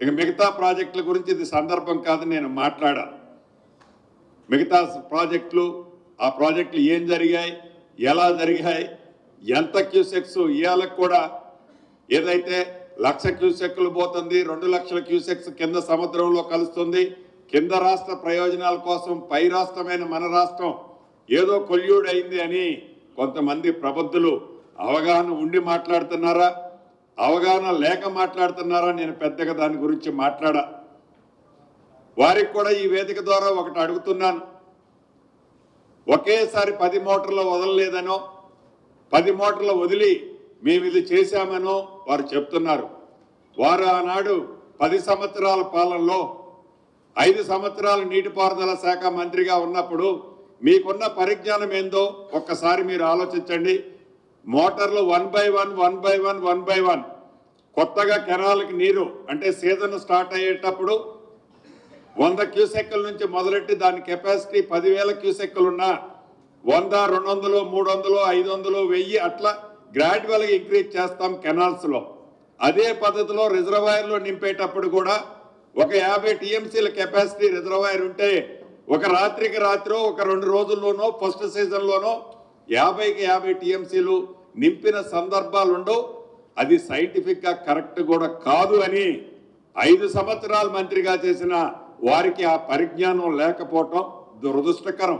ఇక మిగతా ప్రాజెక్టుల గురించి ఇది సందర్భం కాదు, నేను మాట్లాడా. మిగతా ప్రాజెక్టులు, ఆ ప్రాజెక్టులు ఏం జరిగాయి, ఎలా జరిగాయి, ఎంత క్యూసెక్స్ ఇవాళకు కూడా ఏదైతే 1,00,000 క్యూసెక్లు పోతుంది, 2 లక్షల క్యూసెక్స్ కింద సముద్రంలో కలుస్తుంది. కింద రాష్ట్ర ప్రయోజనాల కోసం పై రాష్ట్రమైన మన రాష్ట్రం ఏదో కొల్యూడ్ అయింది అని కొంతమంది ప్రబుద్ధులు అవగాహన ఉండి మాట్లాడుతున్నారా, అవగాహన లేక మాట్లాడుతున్నారా, నేను పెద్దగా దాని గురించి మాట్లాడా. వారికి కూడా ఈ వేదిక ద్వారా ఒకటి అడుగుతున్నాను. ఒకేసారి 10 మోటార్లు వదలలేదనో, 10 మోటార్లు వదిలి మేము ఇది చేశామనో వారు చెప్తున్నారు. వారు ఆనాడు 10 సంవత్సరాల పాలనలో 5 సంవత్సరాల నీటిపారుదల శాఖ మంత్రిగా ఉన్నప్పుడు మీకున్న పరిజ్ఞానం ఏందో ఒక్కసారి మీరు ఆలోచించండి. మోటార్లు 1 by 1 కొత్తగా కెనాల్కి నీరు అంటే సీజన్ స్టార్ట్ అయ్యేటప్పుడు 100 క్యూసెక్కుల నుంచి మొదలెట్టి దాని కెపాసిటీ 10,000 క్యూసెక్కులున్నా 100, 200, 300, 500, 1000 అట్లా గ్రాడ్యువల్గా ఇంక్రీజ్ చేస్తాం కెనాల్స్లో. అదే పద్ధతిలో రిజర్వాయర్లో నింపేటప్పుడు కూడా ఒక 50 టీఎంసీల కెపాసిటీ రిజర్వాయర్ ఉంటే ఒక రాత్రికి రాత్రో ఒక 2 రోజుల్లోనో ఫస్ట్ సీజన్లోనో 50కి 50 టీఎంసీలు నింపిన సందర్భాలు ఉండవు. అది సైంటిఫిక్గా కరెక్ట్ కూడా కాదు అని 5 సంవత్సరాలు మంత్రిగా చేసిన వారికి ఆ పరిజ్ఞానం లేకపోవటం దురదృష్టకరం.